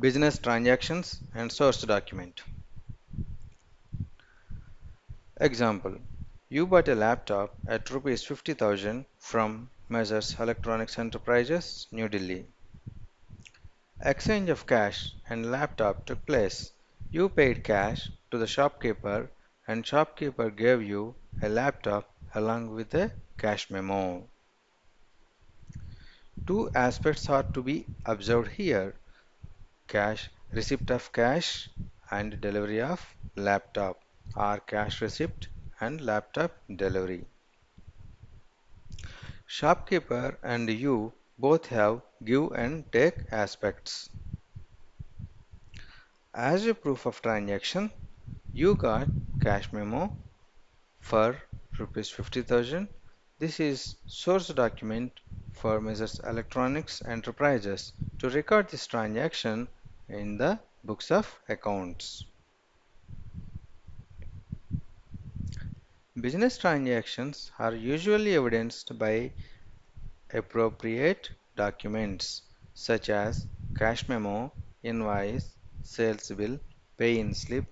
Business transactions and source document. Example: you bought a laptop at rupees 50,000 from Measures Electronics Enterprises, New Delhi. Exchange of cash and laptop took place. You paid cash to the shopkeeper and shopkeeper gave you a laptop along with a cash memo. Two aspects are to be observed here: cash, receipt of cash and delivery of laptop, or cash receipt and laptop delivery. Shopkeeper and you both have give and take aspects. As a proof of transaction, you got cash memo for rupees 50,000. This is source document for Messrs. Electronics Enterprises to record this transaction in the books of accounts. Business transactions are usually evidenced by appropriate documents such as cash memo, invoice, sales bill, pay-in slip,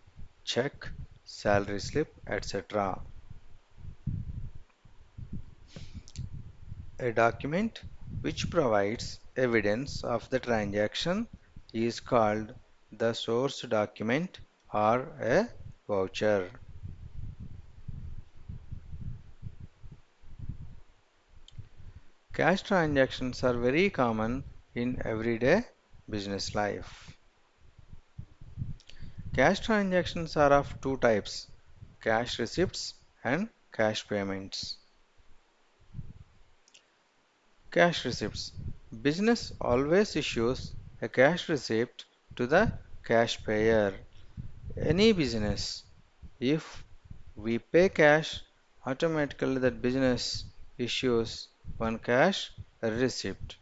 check, salary slip, etc. A document which provides evidence of the transaction is called the source document or a voucher. Cash transactions are very common in everyday business life. Cash transactions are of two types: cash receipts and cash payments. Cash receipts. Business always issues a cash receipt to the cash payer. Any business, if we pay cash, automatically that business issues one cash receipt.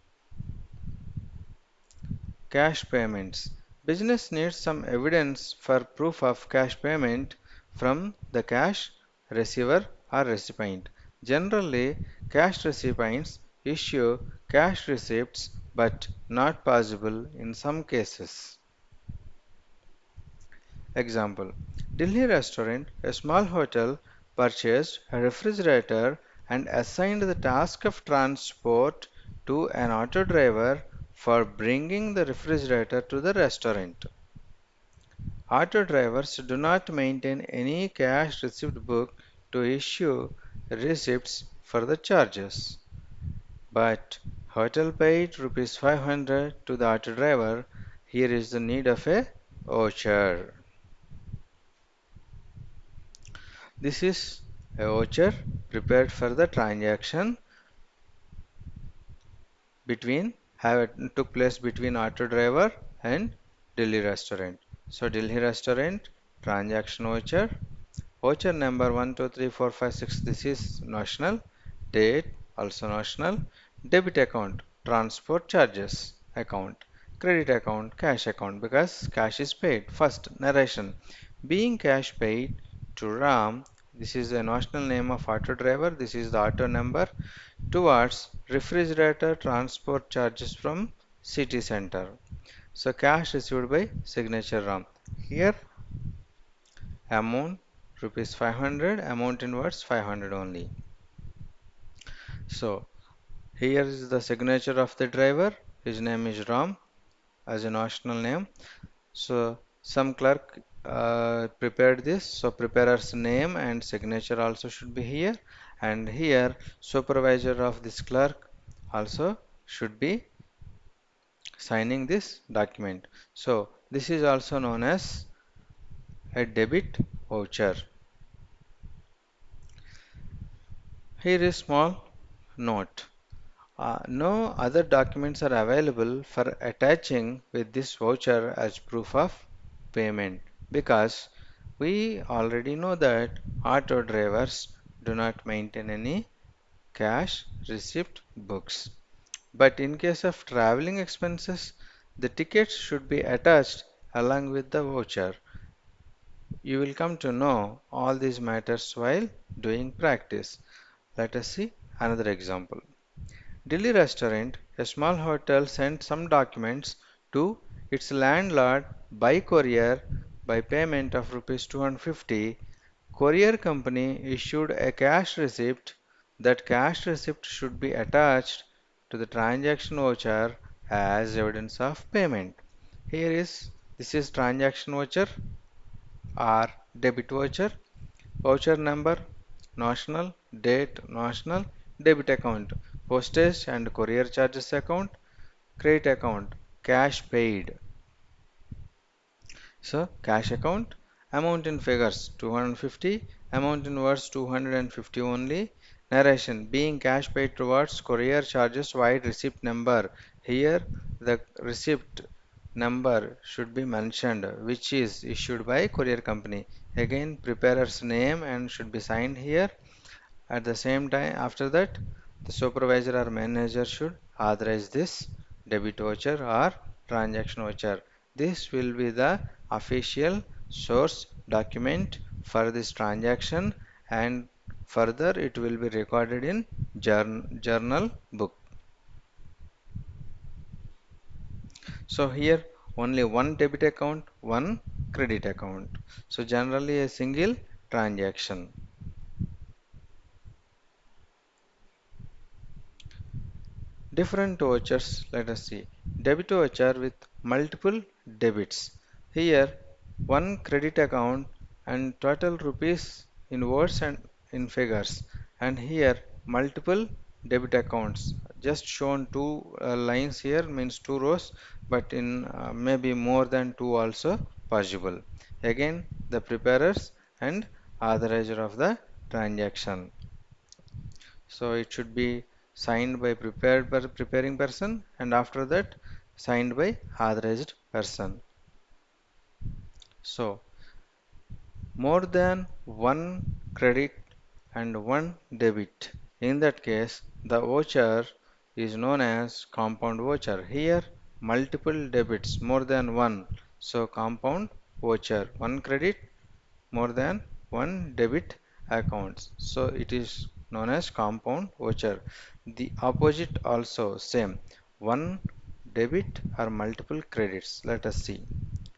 Cash payments. Business needs some evidence for proof of cash payment from the cash receiver or recipient. Generally, cash recipients issue cash receipts, but not possible in some cases. Example: Delhi restaurant, a small hotel, purchased a refrigerator and assigned the task of transport to an auto driver for bringing the refrigerator to the restaurant. Auto drivers do not maintain any cash receipt book to issue receipts for the charges. But hotel paid rupees 500 to the auto driver. Here is the need of a voucher. This is a voucher prepared for the transaction between took place between auto driver and Delhi restaurant. So Delhi restaurant transaction voucher. Voucher number 123456. This is national. Date also national. Debit account transport charges account. Credit account cash account because cash is paid. First narration: being cash paid to Ram. This is the national name of auto driver. This is the auto number. Towards refrigerator transport charges from city center. So cash received by signature Ram. Here amount rupees 500, amount in words 500 only. So here is the signature of the driver. His name is Ram as a national name. So some clerk prepared this. So preparer's name and signature also should be here. And here supervisor of this clerk also should be signing this document. So this is also known as a debit voucher. Here is small note. No other documents are available for attaching with this voucher as proof of payment because we already know that auto drivers do not maintain any cash receipt books. But in case of traveling expenses, the tickets should be attached along with the voucher. You will come to know all these matters while doing practice. Let us see another example. Delhi restaurant, a small hotel, sent some documents to its landlord by courier by payment of rupees 250. Courier company issued a cash receipt. That cash receipt should be attached to the transaction voucher as evidence of payment. Here is this is transaction voucher or debit voucher. Voucher number, national, date, national, debit account, postage and courier charges account, credit account, cash paid. So, cash account, amount in figures 250, amount in words 250 only. Narration, being cash paid towards courier charges wide receipt number. Here, the receipt number should be mentioned, which is issued by courier company. Again, preparer's name and should be signed here. At the same time, after that, the supervisor or manager should authorize this debit voucher or transaction voucher. This will be the official source document for this transaction, and further it will be recorded in journal book. So here only one debit account, one credit account. So generally a single transaction. Different vouchers, let us see. Debit voucher with multiple debits. Here, one credit account and total rupees in words and in figures. And here, multiple debit accounts. Just shown two lines here means two rows, but in maybe more than two also possible. Again, the preparers and authorizer of the transaction. So it should be signed by preparing person, and after that signed by authorized person. So more than one credit and one debit. In that case, the voucher is known as compound voucher. Here multiple debits, more than one. So compound voucher, one credit, more than one debit accounts. So it is known as compound voucher. The opposite also same. One debit or multiple credits. Let us see.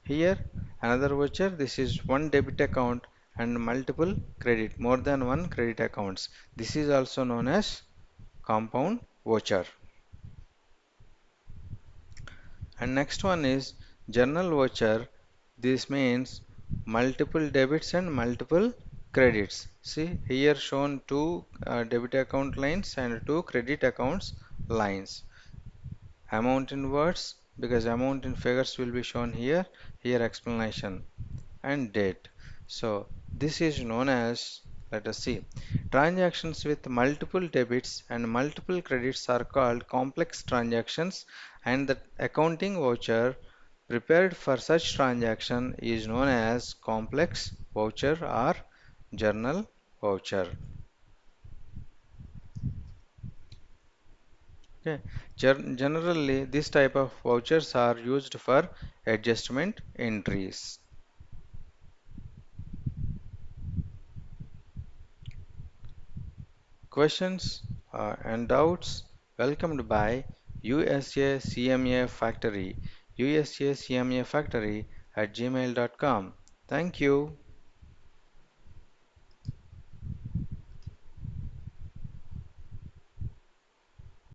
Here another voucher. This is one debit account and multiple credit, more than one credit accounts. This is also known as compound voucher. And next one is journal voucher. This means multiple debits and multiple credits. See here shown two debit account lines and two credit accounts lines. Amount in words because amount in figures will be shown here. Here explanation and date. So this is known as, let us see, transactions with multiple debits and multiple credits are called complex transactions, and the accounting voucher prepared for such transaction is known as complex voucher or journal voucher. Okay. Generally, this type of vouchers are used for adjustment entries. Questions and doubts welcomed by USA CMA Factory, USA CMA Factory at gmail.com. Thank you.